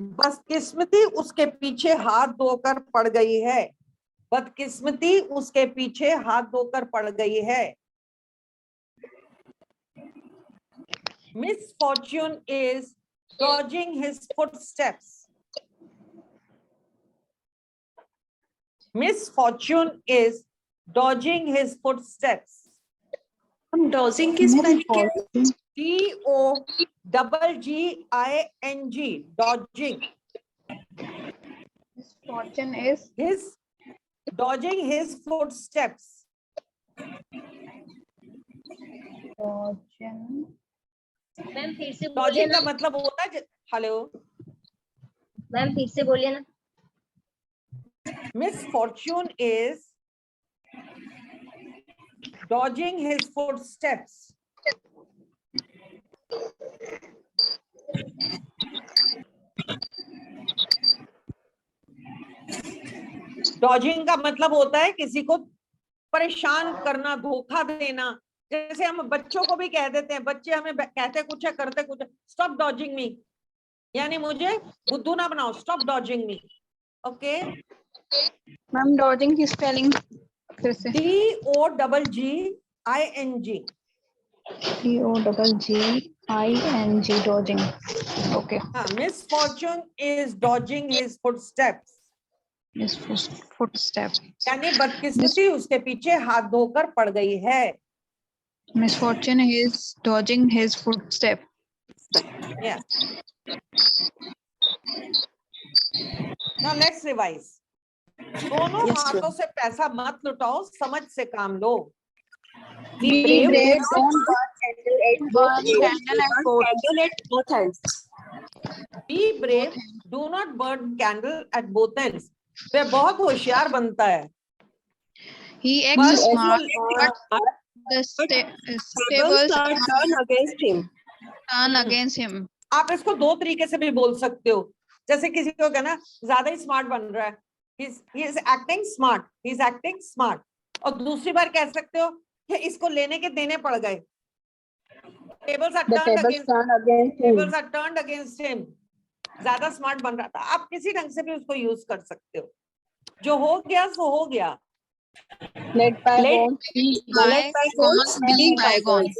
बदकिस्मती उसके पीछे हाथ धोकर पड़ गई है। बदकिस्मती उसके पीछे हाथ धोकर पड़ गई है। Misfortune is dodging his footsteps. Misfortune is dodging his footsteps. हम डॉजिंग की स्पेलिंग क्या है? DOGGING, dodging. Misfortune is His dodging his footsteps. dodging. Ma'am फिर से बोलिए Dodging ना। का मतलब होता है, हेलो मैम फिर से बोलिए ना। Misfortune is dodging his footsteps. Dodging का मतलब होता है किसी को परेशान करना, धोखा देना। जैसे हम बच्चों को भी कह देते हैं, बच्चे हमें कहते कुछ है करते कुछ है, स्टॉप डॉजिंग मी, यानी मुझे बुद्धू ना बनाओ, स्टॉप डॉजिंग मी। ओके मैम डॉजिंग की स्पेलिंग फिर से। DOGGING। DOGGING, dodging. Okay. Misfortune is dodging his footsteps. His footstep. यानी बदकिस्मती उसके पीछे हाथ धोकर पड़ गई है। Misfortune is dodging his footstep. Yeah. Now let's revise. दोनों हाथों से पैसा मत लुटाओ, समझ से काम लो। Be brave, don't burn candle at both ends. Be brave, do not burn candle at both ends. वे बहुत होशियार बनता है। He acts smart, but the tables tables are turned against him. turn against him. आप इसको दो तरीके से भी बोल सकते हो। जैसे किसी को कहना ज्यादा ही स्मार्ट बन रहा है, he is acting smart, he is acting smart। और दूसरी बार कह सकते हो कि इसको लेने के देने पड़ गए, tables are turned against him। ज्यादा स्मार्ट बन रहा था। आप किसी ढंग से भी उसको यूज कर सकते हो। जो हो गया सो हो गया। Let bygones be Bygones be bygones.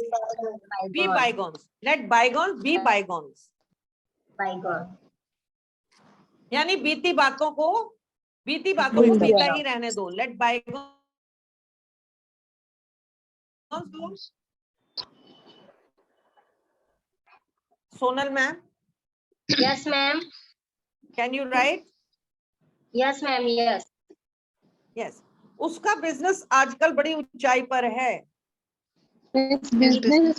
Be bygones, let bygones be bygones। Bygone. यानी बीती बातों को बीता ही रहने दो। Let bygones. Sonal ma'am, Yes, ma'am. Can you write? Yes, ma'am. Yes. Yes. उसका बिजनेस आजकल बड़ी ऊंचाई पर है। Business is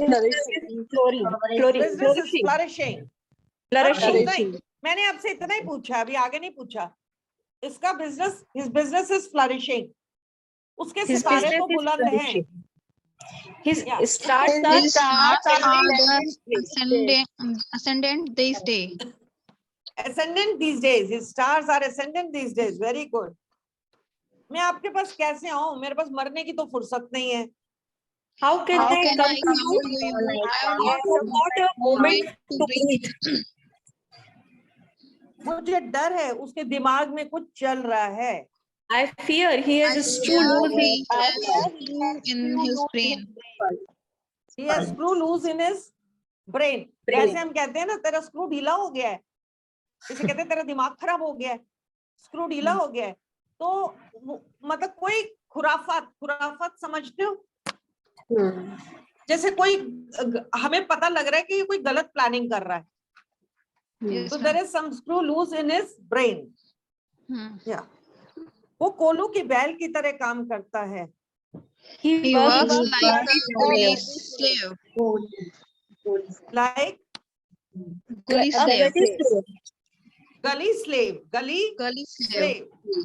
flourishing. मैंने आपसे इतना ही पूछा, अभी आगे नहीं पूछा। इसका business, his business is flourishing. उसके सितारे तो बुलंद हैं। His stars Ascendant these days. Ascendant these days, his stars are ascendant these days। Very good। मैं आपके पास कैसे आऊं? मेरे पास मरने की तो फुर्सत नहीं है। How can I come to you? What a moment to breathe. मुझे डर है, उसके दिमाग में कुछ चल रहा है। I fear he has a screw loose in his brain. He has screw loose in his brain। जैसे हम कहते हैं ना, तेरा स्क्रू ढीला हो गया है, जैसे कहते हैं तेरा दिमाग खराब हो गया है, स्क्रू ढीला हो गया है। तो मतलब कोई खुराफात समझते हो? जैसे कोई, हमें पता लग रहा है कि कोई गलत प्लानिंग कर रहा है। So there is some screw loose in his brain। Yeah। वो कोलू की बैल की तरह काम करता है। He works like a police slave. Like Gully slave.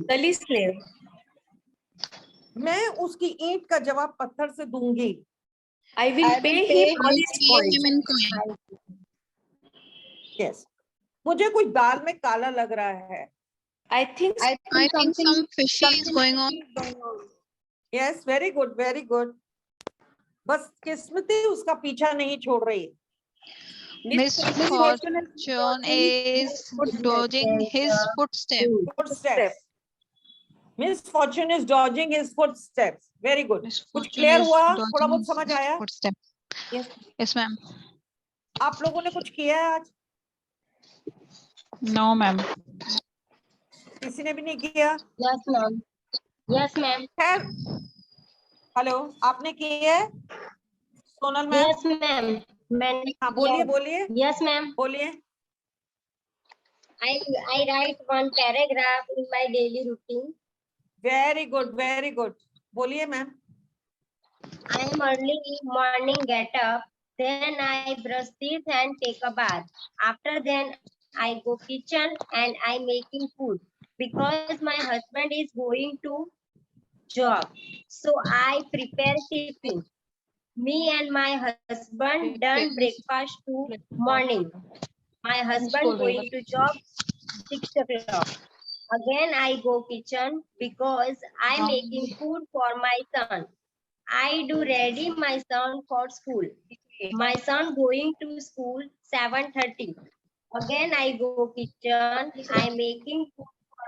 गली स्लेव। मैं उसकी ईंट का जवाब पत्थर से दूंगी। I will pay him in coin. Yes। मुझे कुछ दाल में काला लग रहा है। I think some fishy is going on. Yes, very good, very good। बस किस्मती उसका पीछा नहीं छोड़ रही। Misfortune is dodging his footsteps. Footsteps. Misfortune is dodging his footsteps. Very good. कुछ Misfortune क्लियर is हुआ? dodging थोड़ा बहुत his समझ आया? footsteps. Yes, ma'am. आप लोगों ने कुछ किया है आज? No, ma'am. किसी ने भी नहीं किया? Yes, ma'am. Yes, ma'am. खैर, हेलो, आपने किया है? सोनल मैम? Yes, ma'am. मैंने हाँ, बोलिए बोलिए। Yes, ma'am. बोलिए। I write one paragraph in my daily routine. Very good, very good. बोलिए ma'am. I am early in morning, get up, then I brush teeth and take a bath. After then, I go kitchen and I making food because my husband is going to job. So I prepare tiffin. Me and my husband done breakfast to morning. My husband going to job 6 o'clock. Again, I go kitchen because I making food for my son. I do ready my son for school. My son going to school 7:30. Again, I go kitchen. I making food for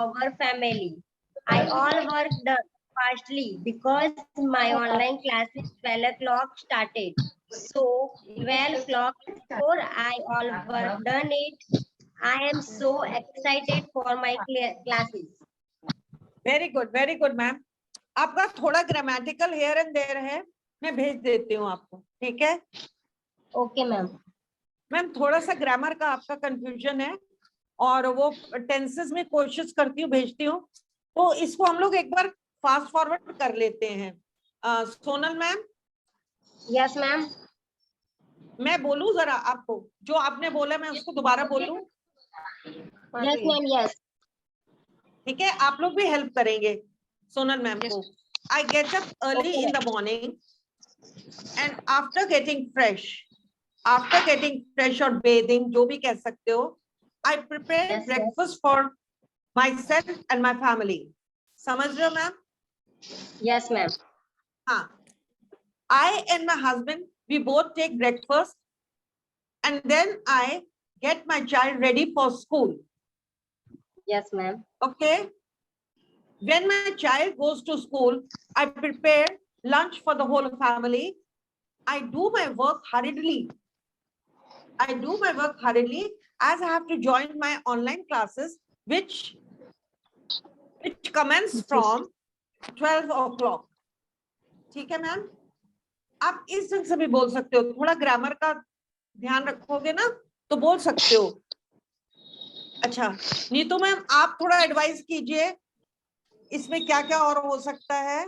our family. I all work done fastly because my online classes 12 o'clock started. So 12 o'clock before I all work done it. I am so excited for my classes. Very good ma'am. आपका थोड़ा grammatical hair and there है, मैं भेज देती हूँ आपको, ठीक है? Okay ma'am. मैम थोड़ा सा ग्रामर का आपका कंफ्यूजन है और वो टेंसेस में कोशिश करती हूँ, भेजती हूँ, तो इसको हम लोग एक बार फास्ट फॉरवर्ड कर लेते हैं। सोनल मैम? Yes ma'am. मैं बोलूं जरा आपको, जो आपने बोला मैं उसको दोबारा बोलूं? Yes ma'am, yes. ठीक है, आप लोग भी हेल्प करेंगे सोनल मैम को। I get up early in the morning and after getting fresh और बेदिंग, जो भी कह सकते हो, I prepare breakfast for my self and my family. समझ रहे हो मैम? Yes ma'am. हाँ, I and my husband, we both take breakfast and then I get my child ready for school. Yes, ma'am. Okay. When my child goes to school, I prepare lunch for the whole family. I do my work hurriedly. As I have to join my online classes, which commence from 12 o'clock. ठीक है ma'am? आप इस ढंग से भी बोल सकते हो, थोड़ा ग्रामर का ध्यान रखोगे ना तो बोल सकते हो। अच्छा नीतू मैम, आप थोड़ा एडवाइस कीजिए, इसमें क्या क्या और हो सकता है?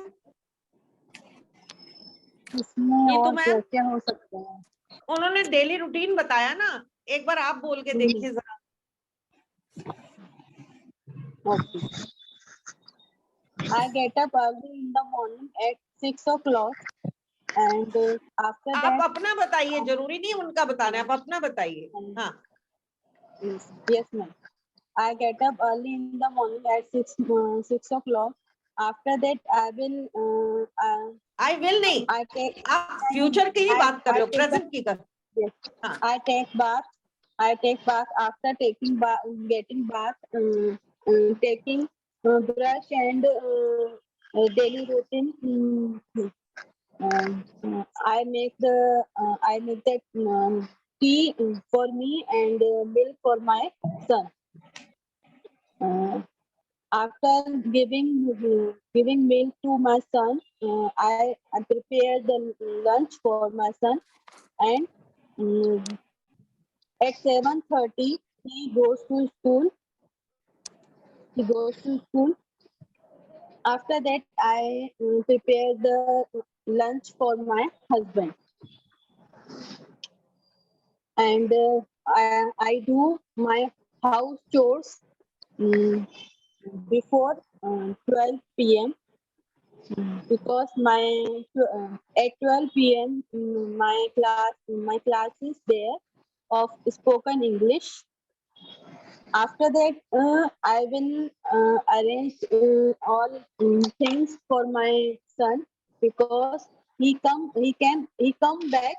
इसमें और क्या हो सकता है? उन्होंने डेली रूटीन बताया ना, एक बार आप बोल के देखिए जरा। Okay. I get up early in the morning at 6 o'clock and after that. आप अपना बताइए, जरूरी नहीं उनका बताना है, आप अपना बताइए। हाँ। Yes, ma'am. I get up early in the morning at 6 o'clock. After that, I will नहीं, आप फ्यूचर की ही बात कर लो, प्रेजेंट की कर। Yes. हाँ. I take bath after taking bath, getting bath, taking brush and daily routine. I make that tea for me and milk for my son. After giving milk to my son, I prepare the lunch for my son, and at 7:30 he goes to school. After that, I prepare the lunch for my husband, and I do my house chores before 12 p.m. because at 12 p.m. my class is there of spoken English. After that, I will arrange all things for my son because he come back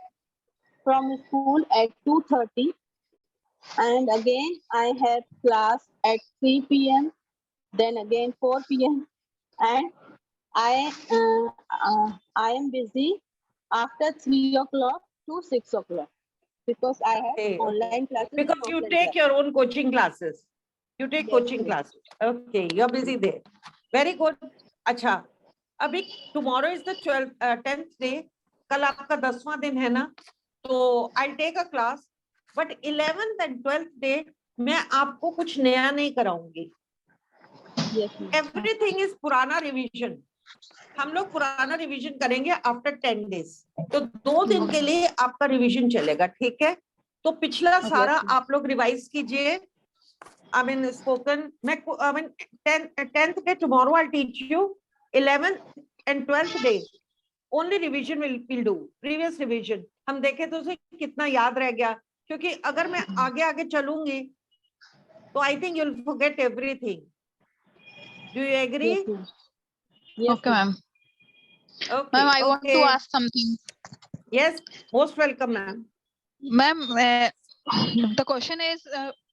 from school at 2:30, and again I have class at 3 p.m. Then again 4 p.m. and I am busy after 3 o'clock to 6 o'clock because I have Okay, online classes. because and you offline take classes. your own coaching classes. You take Yes, coaching yes. classes. Okay, you're busy there. Very good. अच्छा, अभी tomorrow is the 10th day. कल आपका 10वां दिन है ना? तो I'll take a class. But 11th and 12th day मैं आपको कुछ नया नहीं कराऊंगी. Yes, ma'am. Everything is पुराना रिवीजन. हम लोग पुराना रिवीजन करेंगे आफ्टर 10 डेज. तो 2 दिन के लिए आपका रिवीजन चलेगा, ठीक है? तो पिछला सारा आप लोग रिवाइज कीजिए. I mean spoken. I mean 10th day tomorrow I'll teach you. 11th and 12th day only revision we'll do. Previous revision. हम देखें तो उसे कितना याद रह गया, क्योंकि अगर मैं आगे आगे चलूंगी तो I think you'll forget everything. Do you agree? Yes, ma'am. Yes, Okay, ma'am. Okay. Ma'am, I want to ask something. Yes, most welcome, ma'am. Ma'am the question is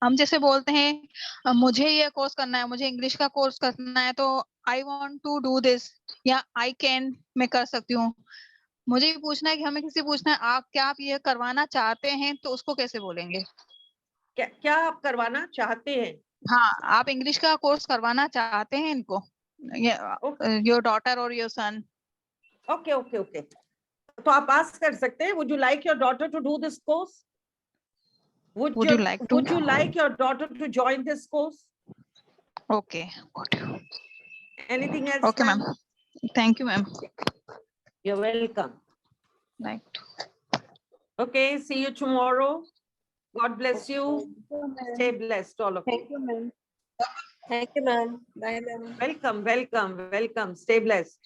हम जैसे बोलते हैं मुझे ये कोर्स करना है, मुझे इंग्लिश का कोर्स करना है, तो I want to do this या आई कैन मैं कर सकती हूँ. मुझे ये पूछना है कि हमें किसी पूछना है आप क्या आप ये करवाना चाहते हैं, तो उसको कैसे बोलेंगे? क्या आप करवाना चाहते हैं? हाँ, आप इंग्लिश का कोर्स करवाना चाहते हैं इनको, योर डॉटर और your son. Okay okay okay. तो आप आस्क कर सकते हैं, would you like your daughter to do this course? Would you like your daughter to join this course? Okay, got you. Anything else? Okay, ma'am. Thank you, ma'am. You're welcome. Right. Okay, see you tomorrow. God bless you. Stay blessed, all of you. Thank you, ma'am. Thank you, ma'am. Bye, ma'am. Welcome, welcome, welcome. Stay blessed.